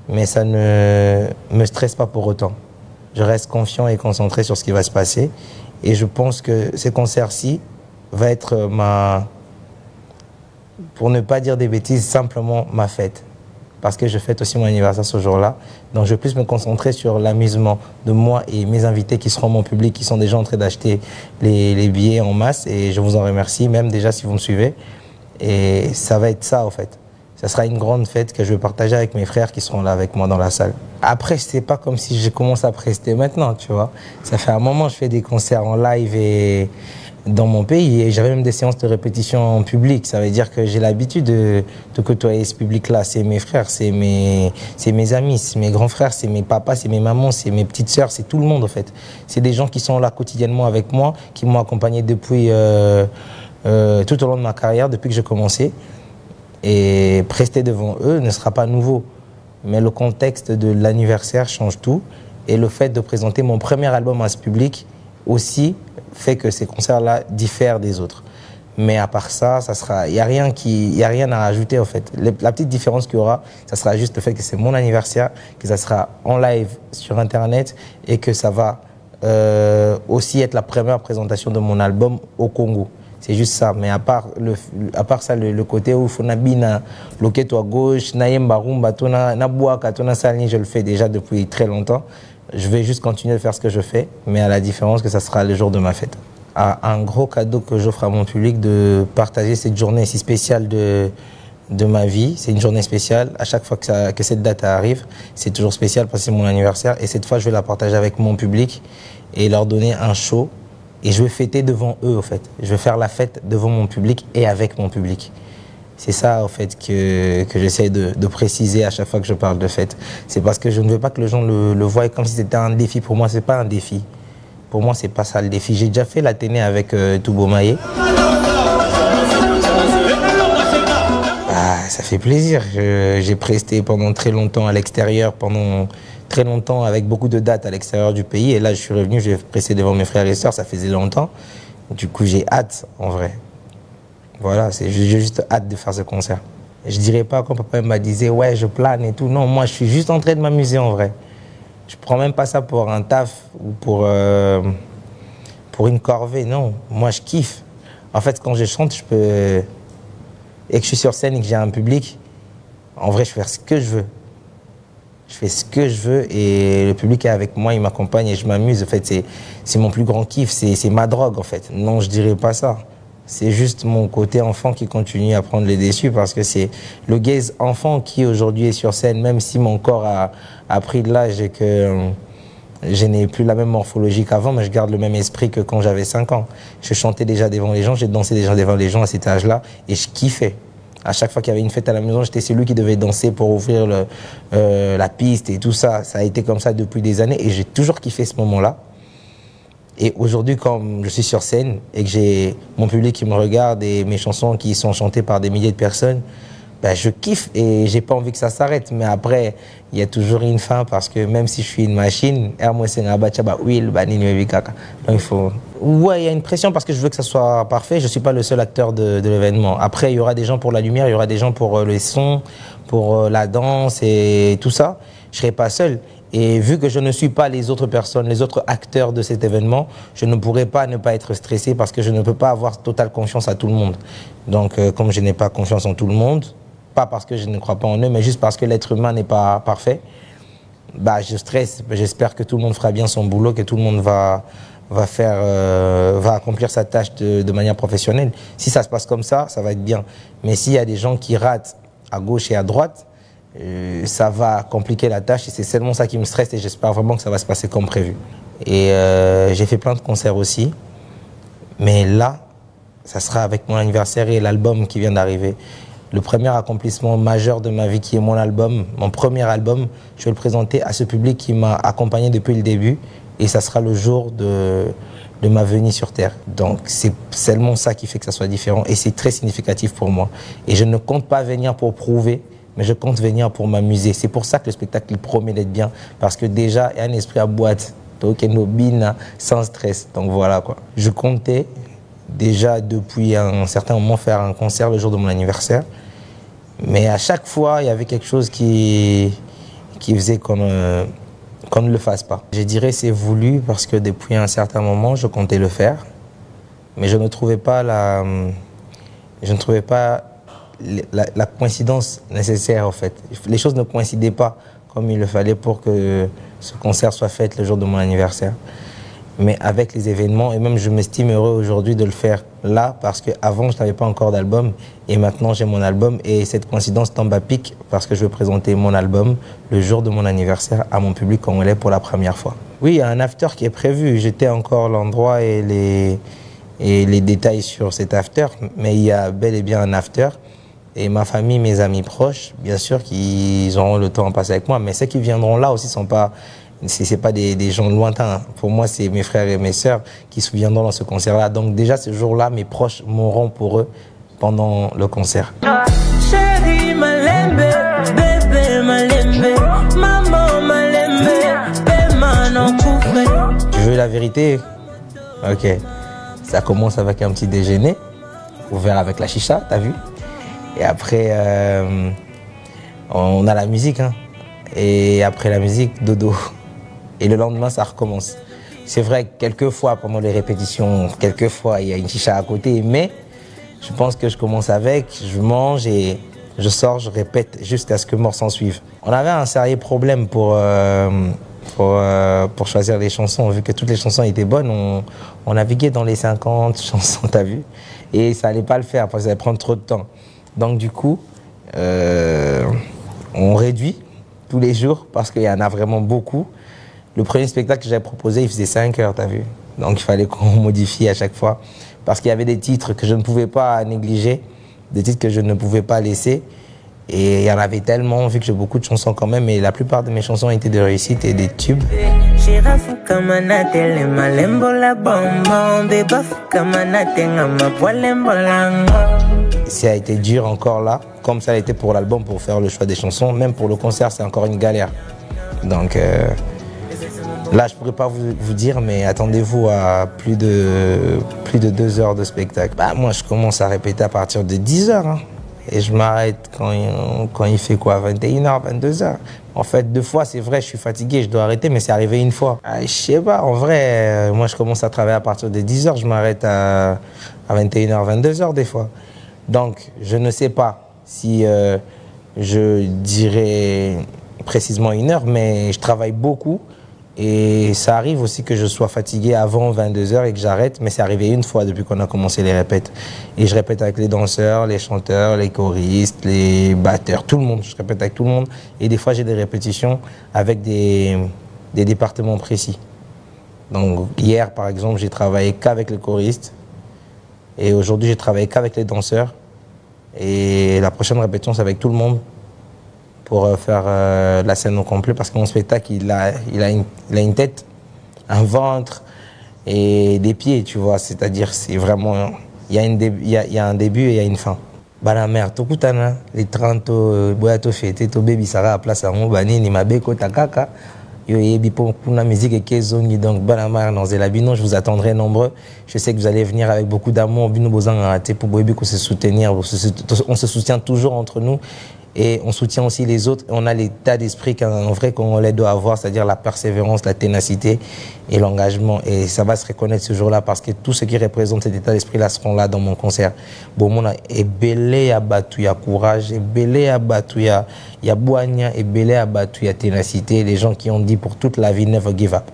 mais ça ne me stresse pas pour autant. Je reste confiant et concentré sur ce qui va se passer. Et je pense que ce concert-ci va être pour ne pas dire des bêtises, simplement ma fête. Parce que je fête aussi mon anniversaire ce jour-là. Donc je vais plus me concentrer sur l'amusement de moi et mes invités qui seront mon public, qui sont déjà en train d'acheter les billets en masse. Et je vous en remercie, même déjà si vous me suivez. Et ça va être ça en fait. Ça sera une grande fête que je vais partager avec mes frères qui seront là avec moi dans la salle. Après, c'est pas comme si je commence à prester maintenant, tu vois. Ça fait un moment que je fais des concerts en live et dans mon pays et j'avais même des séances de répétition en public. Ça veut dire que j'ai l'habitude de côtoyer ce public-là. C'est mes frères, c'est mes amis, c'est mes grands frères, c'est mes papas, c'est mes mamans, c'est mes petites sœurs, c'est tout le monde en fait. C'est des gens qui sont là quotidiennement avec moi, qui m'ont accompagné depuis tout au long de ma carrière, depuis que j'ai commencé. Et prester devant eux ne sera pas nouveau. mais le contexte de l'anniversaire change tout. Et le fait de présenter mon premier album à ce public aussi fait que ces concerts-là diffèrent des autres. Mais à part ça, il n'y a rien à rajouter en fait. La petite différence qu'il y aura, ça sera juste le fait que c'est mon anniversaire, que ça sera en live sur Internet et que ça va aussi être la première présentation de mon album au Congo. C'est juste ça. Mais à part ça, le côté où Fonabina, Loketo à gauche, Nayemba Rumba, Nabuaka, Salini, je le fais déjà depuis très longtemps. Je vais juste continuer de faire ce que je fais, mais à la différence que ça sera le jour de ma fête. Un gros cadeau que j'offre à mon public, de partager cette journée si spéciale de ma vie. C'est une journée spéciale. À chaque fois que cette date arrive, c'est toujours spécial parce que c'est mon anniversaire. Et cette fois, je vais la partager avec mon public et leur donner un show. Et je vais fêter devant eux, en fait. Je vais faire la fête devant mon public et avec mon public. C'est ça, en fait, que j'essaie de préciser à chaque fois que je parle de fête. C'est parce que je ne veux pas que les gens le voient comme si c'était un défi. Pour moi, ce n'est pas un défi. Pour moi, ce n'est pas ça le défi. J'ai déjà fait la télé avec Toubo Maé. Ça fait plaisir. J'ai presté pendant très longtemps à l'extérieur, pendant très longtemps avec beaucoup de dates à l'extérieur du pays. Et là, je suis revenu, j'ai pressé devant mes frères et sœurs, ça faisait longtemps. Du coup, j'ai hâte, en vrai. Voilà, j'ai juste hâte de faire ce concert. Je dirais pas quand papa m'a disait ouais, je plane et tout. Non, moi, je suis juste en train de m'amuser, en vrai. Je prends même pas ça pour un taf ou pour une corvée, non. Moi, je kiffe. En fait, quand je chante, et que je suis sur scène et que j'ai un public, en vrai, je fais ce que je veux. Je fais ce que je veux et le public est avec moi, il m'accompagne et je m'amuse. En fait, c'est mon plus grand kiff, c'est ma drogue, en fait. Non, je dirais pas ça. C'est juste mon côté enfant qui continue à prendre les dessus parce que c'est le gaze enfant qui aujourd'hui est sur scène, même si mon corps a pris de l'âge et que je n'ai plus la même morphologie qu'avant, mais je garde le même esprit que quand j'avais 5 ans. Je chantais déjà devant les gens, j'ai dansé déjà devant les gens à cet âge-là et je kiffais. À chaque fois qu'il y avait une fête à la maison, j'étais celui qui devait danser pour ouvrir la piste et tout ça. Ça a été comme ça depuis des années et j'ai toujours kiffé ce moment-là. Et aujourd'hui, quand je suis sur scène et que j'ai mon public qui me regarde et mes chansons qui sont chantées par des milliers de personnes, ben je kiffe et j'ai pas envie que ça s'arrête. Mais après, il y a toujours une fin parce que même si je suis une machine, donc il faut... Ouais, il y a une pression parce que je veux que ça soit parfait. Je suis pas le seul acteur de l'événement. Après, il y aura des gens pour la lumière, il y aura des gens pour les sons, pour la danse et tout ça. Je serai pas seul. Et vu que je ne suis pas les autres personnes, les autres acteurs de cet événement, je ne pourrais pas ne pas être stressé parce que je ne peux pas avoir totale confiance à tout le monde. Donc, comme je n'ai pas confiance en tout le monde, pas parce que je ne crois pas en eux, mais juste parce que l'être humain n'est pas parfait, bah, je stresse. J'espère que tout le monde fera bien son boulot, que tout le monde va accomplir sa tâche de manière professionnelle. Si ça se passe comme ça va être bien. Mais s'il y a des gens qui ratent à gauche et à droite, ça va compliquer la tâche et c'est seulement ça qui me stresse et j'espère vraiment que ça va se passer comme prévu. Et j'ai fait plein de concerts aussi, mais là, ça sera avec mon anniversaire et l'album qui vient d'arriver. Le premier accomplissement majeur de ma vie qui est mon album, mon premier album, je vais le présenter à ce public qui m'a accompagné depuis le début et ça sera le jour de ma venue sur Terre. Donc c'est seulement ça qui fait que ça soit différent et c'est très significatif pour moi. Et je ne compte pas venir pour prouver, mais je compte venir pour m'amuser. C'est pour ça que le spectacle il promet d'être bien. Parce que déjà, il y a un esprit à boîte, sans stress. Donc voilà quoi. Je comptais déjà depuis un certain moment faire un concert le jour de mon anniversaire. Mais à chaque fois, il y avait quelque chose qui faisait qu'on ne le fasse pas. Je dirais c'est voulu parce que depuis un certain moment, je comptais le faire. Mais je ne trouvais pas la coïncidence nécessaire en fait. Les choses ne coïncidaient pas comme il le fallait pour que ce concert soit fait le jour de mon anniversaire. Mais avec les événements, et même je m'estime heureux aujourd'hui de le faire là parce qu'avant je n'avais pas encore d'album et maintenant j'ai mon album et cette coïncidence tombe à pic parce que je vais présenter mon album le jour de mon anniversaire à mon public congolais pour la première fois. Oui, il y a un after qui est prévu. J'étais encore l'endroit et les détails sur cet after, mais il y a bel et bien un after. Et ma famille, mes amis proches, bien sûr qu'ils auront le temps à passer avec moi, mais ceux qui viendront là aussi sont pas, c'est pas des gens lointains. Pour moi, c'est mes frères et mes sœurs qui se viendront dans ce concert-là. Donc déjà, ce jour-là, mes proches mourront pour eux pendant le concert. Chérie, malembe, bébé, malembe. la vérité? Ok. Ça commence avec un petit déjeuner, ouvert avec la chicha, t'as vu? Et après, on a la musique, hein. Et après la musique, dodo. Et le lendemain, ça recommence. C'est vrai que quelquefois, pendant les répétitions, quelquefois, il y a une chicha à côté, mais je pense que je commence avec, je mange et je sors, je répète jusqu'à ce que mort s'en suive. On avait un sérieux problème pour choisir les chansons. Vu que toutes les chansons étaient bonnes, on naviguait dans les 50 chansons, t'as vu? Et ça allait pas le faire parce que ça allait prendre trop de temps. Donc du coup, on réduit tous les jours parce qu'il y en a vraiment beaucoup. Le premier spectacle que j'avais proposé, il faisait 5 heures, t'as vu? Donc il fallait qu'on modifie à chaque fois. Parce qu'il y avait des titres que je ne pouvais pas négliger, des titres que je ne pouvais pas laisser. Et il y en avait tellement, vu que j'ai beaucoup de chansons quand même, mais la plupart de mes chansons étaient de réussite et des tubes. Ça a été dur encore là, comme ça a été pour l'album, pour faire le choix des chansons. Même pour le concert, c'est encore une galère. Donc là, je pourrais pas vous dire, mais attendez-vous à plus de 2 heures de spectacle. Bah, moi, je commence à répéter à partir de 10 heures. Hein. Et je m'arrête quand il fait quoi, 21h, 22h. En fait, 2 fois, c'est vrai, je suis fatigué, je dois arrêter, mais c'est arrivé 1 fois. Je sais pas, en vrai, moi, je commence à travailler à partir de 10h, je m'arrête à 21h, 22h des fois. Donc, je ne sais pas si je dirais précisément 1 heure, mais je travaille beaucoup. Et ça arrive aussi que je sois fatigué avant 22h et que j'arrête, mais c'est arrivé 1 fois depuis qu'on a commencé les répètes. Et je répète avec les danseurs, les chanteurs, les choristes, les batteurs, tout le monde. Je répète avec tout le monde. Et des fois, j'ai des répétitions avec des départements précis. Donc hier, par exemple, j'ai travaillé qu'avec les choristes. Et aujourd'hui, j'ai travaillé qu'avec les danseurs. Et la prochaine répétition, c'est avec tout le monde, pour faire la scène au complet, parce que mon spectacle, il a une tête, un ventre et des pieds, tu vois. C'est-à-dire, c'est vraiment... Il y a un début et il y a une fin. Bana mère, tokutana, les 30 boyato fêté, to baby sara à place à mon bani, ni ma beko takaka. Yo yebi pour la musique et kezongi, donc bana mère, non, Zélabino, je vous attendrai nombreux. Je sais que vous allez venir avec beaucoup d'amour, bino bozang arrêté pour baby qu'on se soutenir, on se soutient toujours entre nous. Et on soutient aussi les autres. On a l'état d'esprit qu'un vrai Congolais doit avoir, c'est-à-dire la persévérance, la ténacité et l'engagement. Et ça va se reconnaître ce jour-là parce que tous ceux qui représentent cet état d'esprit-là seront là dans mon concert. Bon, mon est belé à battu, il y a courage, et belé à battu, il y a boigna, et belé à battu, il y a ténacité. Les gens qui ont dit pour toute la vie, never give up.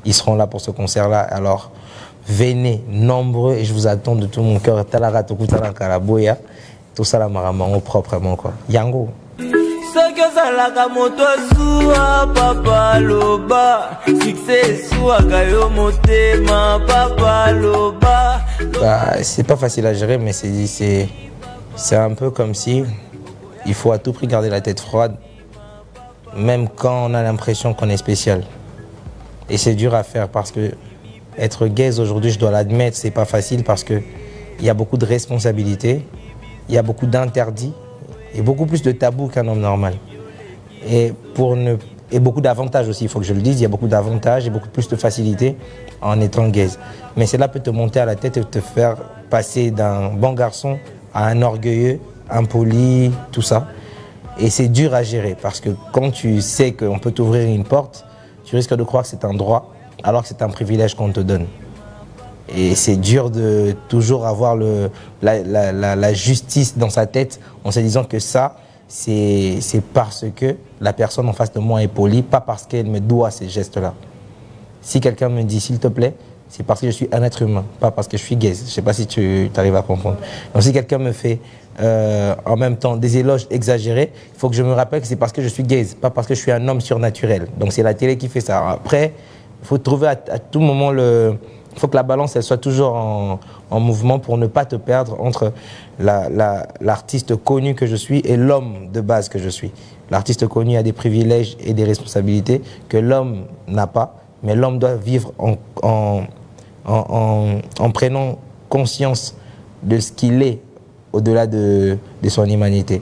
Ils seront là pour ce concert-là. Alors, venez nombreux et je vous attends de tout mon cœur. Talara Tokutana Karaboya. Tout ça, la maramango proprement, quoi. Yango. Bah, c'est pas facile à gérer, mais c'est un peu comme si il faut à tout prix garder la tête froide, même quand on a l'impression qu'on est spécial. Et c'est dur à faire parce que être gaze aujourd'hui, je dois l'admettre, c'est pas facile parce que il y a beaucoup de responsabilités. Il y a beaucoup d'interdits et beaucoup plus de tabous qu'un homme normal. Et beaucoup d'avantages aussi, il faut que je le dise. Il y a beaucoup d'avantages et beaucoup plus de facilité en étant gaze. Mais cela peut te monter à la tête et te faire passer d'un bon garçon à un orgueilleux, impoli, tout ça. Et c'est dur à gérer parce que quand tu sais qu'on peut t'ouvrir une porte, tu risques de croire que c'est un droit alors que c'est un privilège qu'on te donne. Et c'est dur de toujours avoir la justice dans sa tête en se disant que ça, c'est parce que la personne en face de moi est polie, pas parce qu'elle me doit ces gestes-là. Si quelqu'un me dit « s'il te plaît », c'est parce que je suis un être humain, pas parce que je suis gaze. Je ne sais pas si tu arrives à comprendre. Donc si quelqu'un me fait en même temps des éloges exagérés, il faut que je me rappelle que c'est parce que je suis gaze, pas parce que je suis un homme surnaturel. Donc c'est la télé qui fait ça. Après, il faut trouver à tout moment il faut que la balance elle soit toujours en mouvement pour ne pas te perdre entre l'artiste connu que je suis et l'homme de base que je suis. L'artiste connu a des privilèges et des responsabilités que l'homme n'a pas, mais l'homme doit vivre en prenant conscience de ce qu'il est au-delà de son humanité.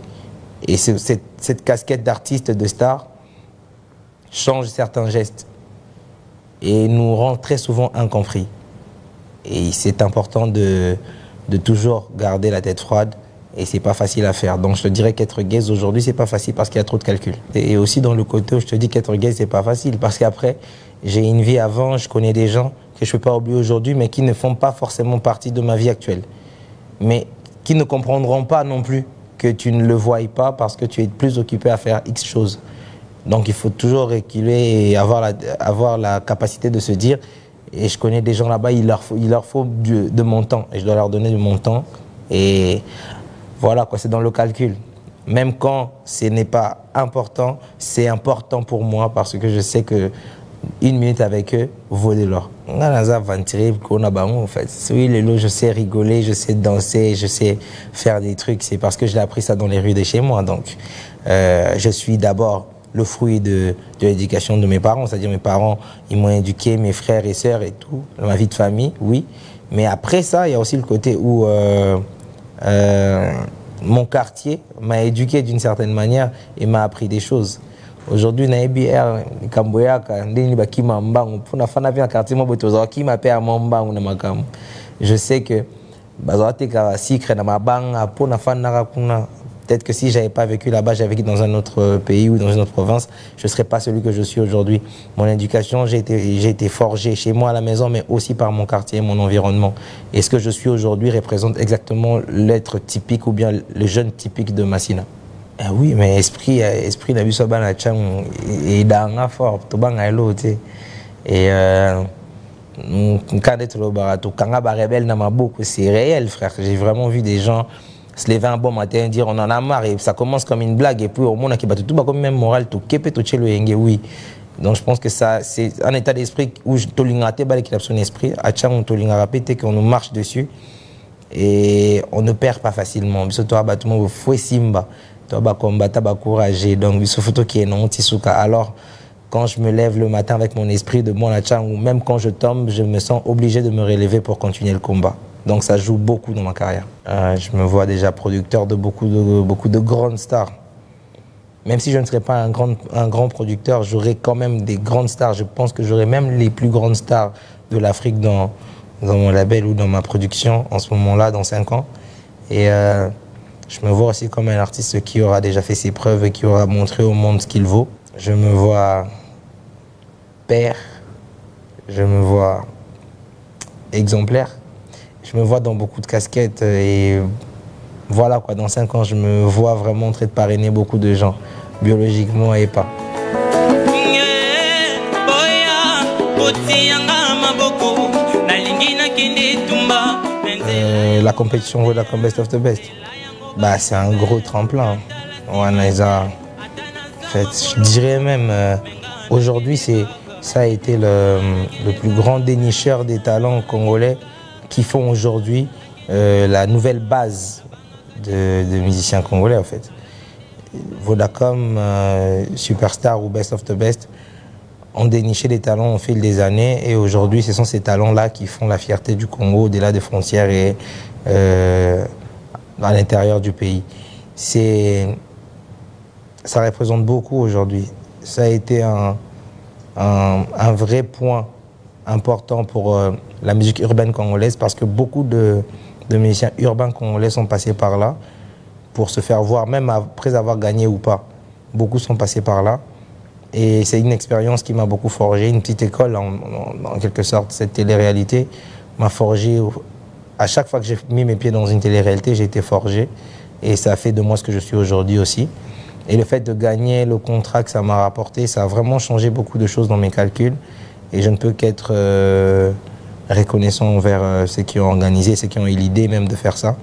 Et cette casquette d'artiste, de star, change certains gestes. et nous rend très souvent incompris. Et c'est important de toujours garder la tête froide et c'est pas facile à faire. Donc je te dirais qu'être gaze aujourd'hui, c'est pas facile parce qu'il y a trop de calculs. Et aussi dans le côté où je te dis qu'être gaze, c'est pas facile parce qu'après, j'ai une vie avant, je connais des gens que je peux pas oublier aujourd'hui, mais qui ne font pas forcément partie de ma vie actuelle. Mais qui ne comprendront pas non plus que tu ne le voies pas parce que tu es plus occupé à faire X choses. Donc il faut toujours reculer et avoir la capacité de se dire, et je connais des gens là-bas, il leur faut de mon temps, et je dois leur donner de mon temps. Et voilà, quoi, c'est dans le calcul. Même quand ce n'est pas important, c'est important pour moi parce que je sais que 1 minute avec eux vaut de l'or. On a des aventures qu'on a en fait. Oui, les lots, je sais rigoler, je sais danser, je sais faire des trucs. C'est parce que j'ai appris ça dans les rues de chez moi. Donc, je suis d'abord le fruit de l'éducation de mes parents. C'est-à-dire mes parents, ils m'ont éduqué, mes frères et sœurs et tout. Ma vie de famille, oui. Mais après ça, il y a aussi le côté où mon quartier m'a éduqué d'une certaine manière et m'a appris des choses. Aujourd'hui, na EBR, Kamboyaka, ndeni bakima mbangu, pour na fana bien quartier mo botoza kima pe mbangu na makamu. Je sais que bazate ka secret na mabanga pour na fana kuna. Peut-être que si j'avais pas vécu là-bas, j'avais vécu dans un autre pays ou dans une autre province, je serais pas celui que je suis aujourd'hui. Mon éducation, j'ai été forgé chez moi à la maison, mais aussi par mon quartier, mon environnement. Et ce que je suis aujourd'hui représente exactement l'être typique ou bien le jeune typique de Massina. Oui, mais esprit la vie soit la chang et dans fort, tout bang à l'eau, et quand d'être le barato, quand on rebelle dans ma boucle, c'est réel, frère. J'ai vraiment vu des gens se lever un bon matin et dire on en a marre et ça commence comme une blague et puis au monde qui bat tout comme même moral tout kepe tout le yenge oui. Donc je pense que ça c'est un état d'esprit où je tolingate bal qui a son esprit à chang on tolinga répéter qu'on nous marche dessus et on ne perd pas facilement. Biso to abattement faut simba. To ba combattre ba courager donc biso photo qui est non tisuka. Alors quand je me lève le matin avec mon esprit de bon la chang ou même quand je tombe, je me sens obligé de me relever pour continuer le combat. Donc ça joue beaucoup dans ma carrière. Je me vois déjà producteur de beaucoup de grandes stars. Même si je ne serais pas un grand producteur, j'aurais quand même des grandes stars. Je pense que j'aurais même les plus grandes stars de l'Afrique dans mon label ou dans ma production en ce moment-là, dans 5 ans. Et je me vois aussi comme un artiste qui aura déjà fait ses preuves et qui aura montré au monde ce qu'il vaut. Je me vois père, je me vois exemplaire. Je me vois dans beaucoup de casquettes et voilà quoi, dans 5 ans, je me vois vraiment en train de parrainer beaucoup de gens, biologiquement et pas. La compétition Vodacom Best of the Best, bah, c'est un gros tremplin. En fait, je dirais même, aujourd'hui, ça a été le plus grand dénicheur des talents congolais qui font aujourd'hui la nouvelle base de musiciens congolais en fait. Vodacom, Superstar ou Best of the Best ont déniché des talents au fil des années et aujourd'hui ce sont ces talents-là qui font la fierté du Congo au-delà des frontières et à l'intérieur du pays. Ça représente beaucoup aujourd'hui. Ça a été un vrai point important pour la musique urbaine congolaise parce que beaucoup de musiciens urbains congolais sont passés par là pour se faire voir, même après avoir gagné ou pas. Beaucoup sont passés par là et c'est une expérience qui m'a beaucoup forgé, une petite école en quelque sorte. Cette télé-réalité m'a forgé. À chaque fois que j'ai mis mes pieds dans une télé-réalité, j'ai été forgé et ça a fait de moi ce que je suis aujourd'hui aussi. Et le fait de gagner le contrat que ça m'a rapporté, ça a vraiment changé beaucoup de choses dans mes calculs. Et je ne peux qu'être reconnaissant envers ceux qui ont organisé, ceux qui ont eu l'idée même de faire ça.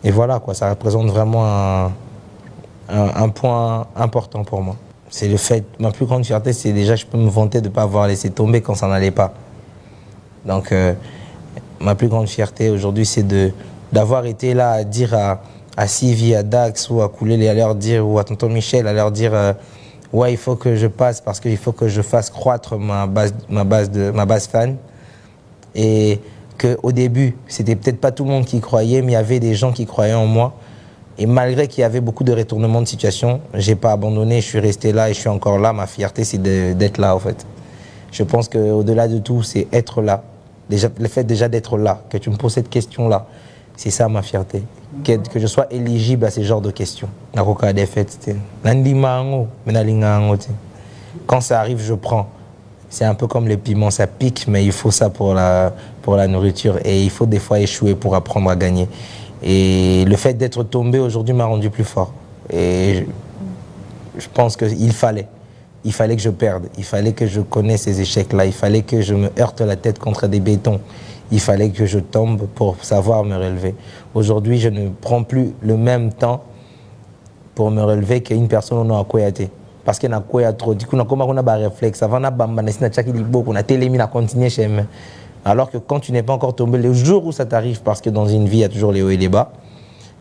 Et voilà, quoi, ça représente vraiment un point important pour moi. C'est le fait, ma plus grande fierté, c'est déjà que je peux me vanter de ne pas avoir laissé tomber quand ça n'allait pas. Donc, ma plus grande fierté aujourd'hui, c'est d'avoir été là à dire à Sylvie, à Dax ou à Koulé, à leur dire, ou à Tonton Michel, à leur dire ouais, il faut que je passe parce qu'il faut que je fasse croître ma base fan. Et qu'au début, c'était peut-être pas tout le monde qui croyait, mais il y avait des gens qui croyaient en moi. Et malgré qu'il y avait beaucoup de retournements de situation, j'ai pas abandonné, je suis resté là et je suis encore là. Ma fierté, c'est d'être là, en fait. Je pense qu'au-delà de tout, c'est être là. Déjà, le fait déjà d'être là, que tu me poses cette question-là, c'est ça ma fierté. Que je sois éligible à ce genre de questions. Quand ça arrive, je prends. C'est un peu comme les piments, ça pique, mais il faut ça pour la nourriture. Et il faut des fois échouer pour apprendre à gagner. Et le fait d'être tombé aujourd'hui m'a rendu plus fort. Et je pense qu'il fallait. Il fallait que je perde. Il fallait que je connaisse ces échecs-là. Il fallait que je me heurte la tête contre des bétons. Il fallait que je tombe pour savoir me relever. Aujourd'hui, je ne prends plus le même temps pour me relever qu'une personne au Koyate. Parce qu'il y a trop. Du coup, on a un réflexe. Avant, on a télémi à continuer chez moi. Alors que quand tu n'es pas encore tombé, le jour où ça t'arrive, parce que dans une vie, il y a toujours les hauts et les bas,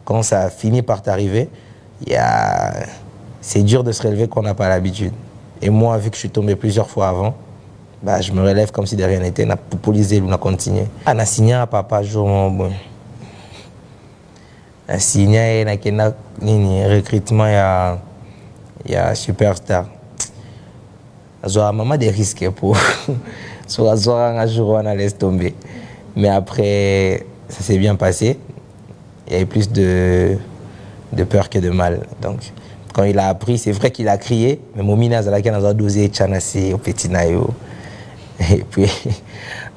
quand ça finit par t'arriver, c'est dur de se relever quand on n'a pas l'habitude. Et moi, vu que je suis tombé plusieurs fois avant, bah, je me relève comme si de rien n'était. On a populisé, on a continué. On a signé à papa jour bon. On a signé un recrutement, il y a Superstar. J'ai maman des risques pour soit un jour on laisse tomber. Mais après, ça s'est bien passé. Il y avait plus de peur que de mal. Donc, quand il a appris, c'est vrai qu'il a crié, mais mon mina a dosé Tchanassi au petit naïo. Et puis,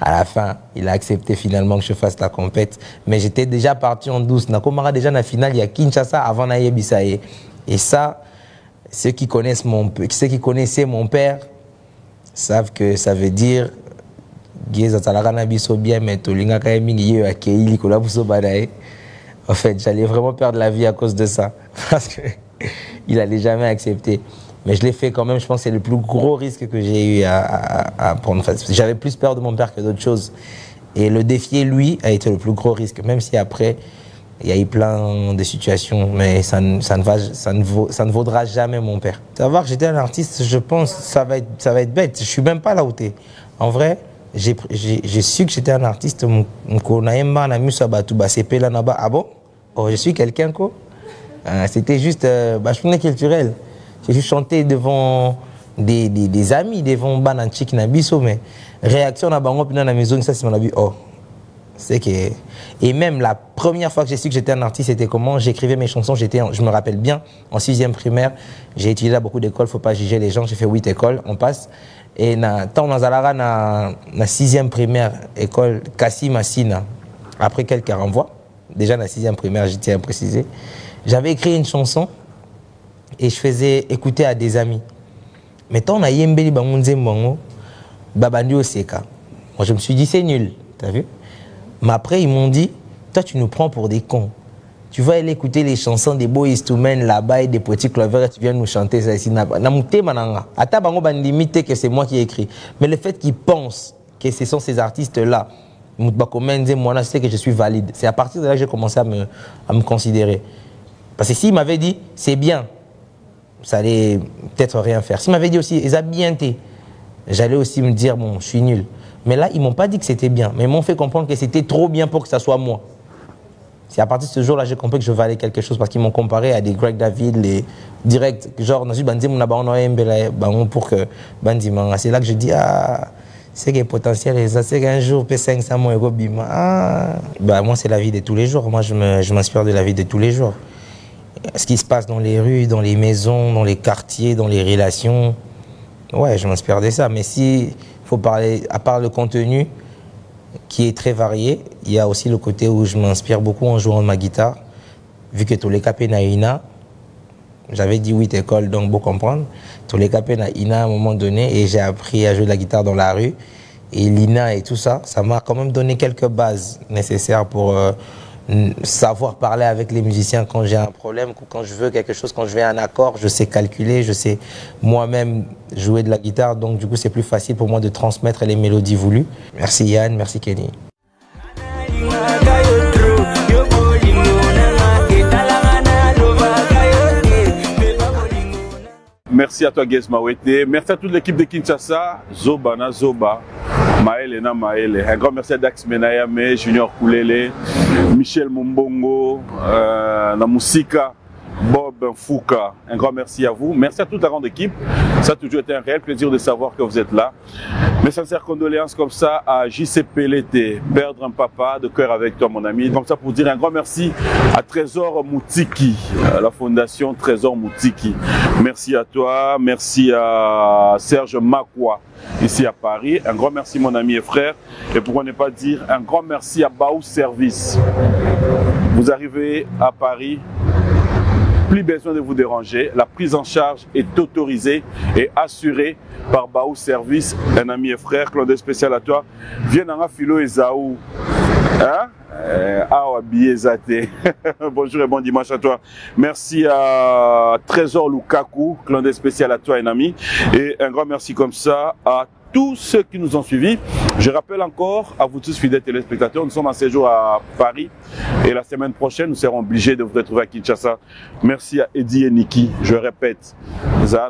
à la fin, il a accepté finalement que je fasse la compète. Mais j'étais déjà parti en douce. Nakomara déjà dans la finale, il y a Kinshasa avant Nayebisaye. Et ça, ceux qui connaissaient mon père savent que ça veut dire en fait, j'allais vraiment perdre la vie à cause de ça. Parce qu'il n'allait jamais accepter. Mais je l'ai fait quand même, je pense que c'est le plus gros risque que j'ai eu à prendre. J'avais plus peur de mon père que d'autres choses. Et le défier, lui, a été le plus gros risque. Même si après, il y a eu plein de situations, mais ça ne vaudra jamais mon père. Savoir que j'étais un artiste, je pense, ça va être bête. Je ne suis même pas là où tu es. En vrai, j'ai su que j'étais un artiste. Ah bon? Oh, je suis quelqu'un, quoi. C'était juste je culturel. J'ai juste chanté devant des amis, devant Bananchik Nabiso, mais réaction à Bango dans la maison, ça c'est mon avis. Oh, c'est que. Et même la première fois que j'ai su que j'étais un artiste, c'était comment j'écrivais mes chansons. Je me rappelle bien, en 6e primaire, j'ai étudié à beaucoup d'écoles, faut pas juger les gens. J'ai fait 8 écoles, on passe. Et tant dans Zalara, na 6e primaire, école Kassim Assina, après quelques renvois, déjà dans la 6e primaire, j'y tiens à préciser, j'avais écrit une chanson. Et je faisais écouter à des amis. Mais tant on a yembeli bangunze mbango, babandi oseka. Moi je me suis dit c'est nul, t'as vu? Mais après ils m'ont dit, toi tu nous prends pour des cons. Tu vas aller écouter les chansons des Boys to Men là-bas et des Petits Clovers, tu viens nous chanter ça ici. Namute mananga. Ata bango bandimite que c'est moi qui ai écrit. Mais le fait qu'ils pensent que ce sont ces artistes-là, moi c'est que je suis valide. C'est à partir de là que j'ai commencé à me considérer. Parce que s'ils m'avaient dit c'est bien, ça allait peut-être rien faire. S'ils m'avaient dit aussi, ils ont bien été, j'allais aussi me dire, bon, je suis nul. Mais là, ils ne m'ont pas dit que c'était bien, mais ils m'ont fait comprendre que c'était trop bien pour que ça soit moi. C'est à partir de ce jour-là, j'ai compris que je valais quelque chose, parce qu'ils m'ont comparé à des Greg David, les directs, genre, pour que c'est là que je dis, ah, c'est que potentiel, c'est qu'un jour, P500 moi, moi, c'est la vie de tous les jours. Moi, je m'inspire de la vie de tous les jours. Ce qui se passe dans les rues, dans les maisons, dans les quartiers, dans les relations. Ouais, je m'inspire de ça. Mais s'il faut parler, à part le contenu qui est très varié, il y a aussi le côté où je m'inspire beaucoup en jouant de ma guitare. Vu que tous les capés na ina, j'avais dit 8 écoles, donc pour comprendre. Tous les capés na ina à un moment donné, et j'ai appris à jouer de la guitare dans la rue. Et l'ina et tout ça, ça m'a quand même donné quelques bases nécessaires pour savoir parler avec les musiciens quand j'ai un problème, quand je veux quelque chose, quand je veux un accord, je sais calculer, je sais moi-même jouer de la guitare, donc du coup c'est plus facile pour moi de transmettre les mélodies voulues. Merci Yann, merci Kenny. Merci à toi Guess Mawete, merci à toute l'équipe de Kinshasa, Zoba na Zoba, Maël na Maël, un grand merci à Dax Menayame, Junior Koulele, Michel Mumbongo, na Musika, Bob Fouka, un grand merci à vous. Merci à toute la grande équipe. Ça a toujours été un réel plaisir de savoir que vous êtes là. Mes sincères condoléances comme ça à JC Pelleté, perdre un papa, de cœur avec toi mon ami. Comme ça pour dire un grand merci à Trésor Moutiki, la fondation Trésor Moutiki. Merci à toi, merci à Serge Makwa ici à Paris. Un grand merci mon ami et frère. Et pourquoi ne pas dire un grand merci à Baou Service. Vous arrivez à Paris, plus besoin de vous déranger. La prise en charge est autorisée et assurée par Baou Service. Un ami et frère, Claude spécial à toi. Viens dans la philo et Zaou. Hein? Bonjour et bon dimanche à toi. Merci à Trésor Lukaku, Claude spécial à toi, un ami. Et un grand merci comme ça à tous ceux qui nous ont suivis. Je rappelle encore à vous tous fidèles téléspectateurs, nous sommes en séjour à Paris et la semaine prochaine nous serons obligés de vous retrouver à Kinshasa. Merci à Eddie et Niki, je répète,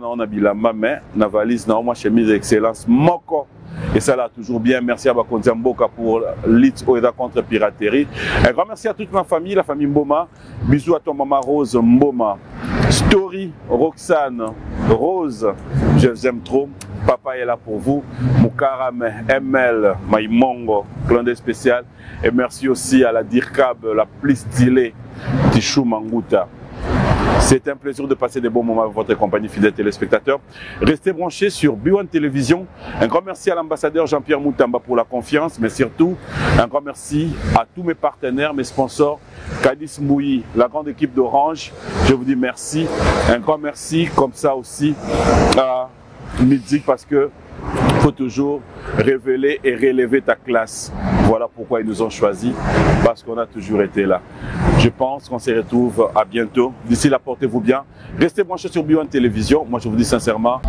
on a la main, la valise, ma chemise d'excellence, Moko. Et ça là toujours bien. Merci à Bakonzi Mboka pour l'IT OEDA contre piraterie. Un grand merci à toute ma famille, la famille Mboma. Bisous à ton maman Rose Mboma. Story, Roxane, Rose, je vous aime trop. Papa est là pour vous. Moukarame, ML, Maïmongo, clandé spécial. Et merci aussi à la DIRCAB, la plus stylée, Tichou Manguta. C'est un plaisir de passer des bons moments avec votre compagnie, fidèles téléspectateurs. Restez branchés sur B1 Télévision. Un grand merci à l'ambassadeur Jean-Pierre Moutamba pour la confiance, mais surtout un grand merci à tous mes partenaires, mes sponsors, Cadis Mouyi, la grande équipe d'Orange. Je vous dis merci. Un grand merci comme ça aussi à Midik parce que faut toujours révéler et relever ta classe. Voilà pourquoi ils nous ont choisis, parce qu'on a toujours été là. Je pense qu'on se retrouve à bientôt. D'ici là, portez-vous bien. Restez branchés sur B1 Télévision. Moi, je vous dis sincèrement,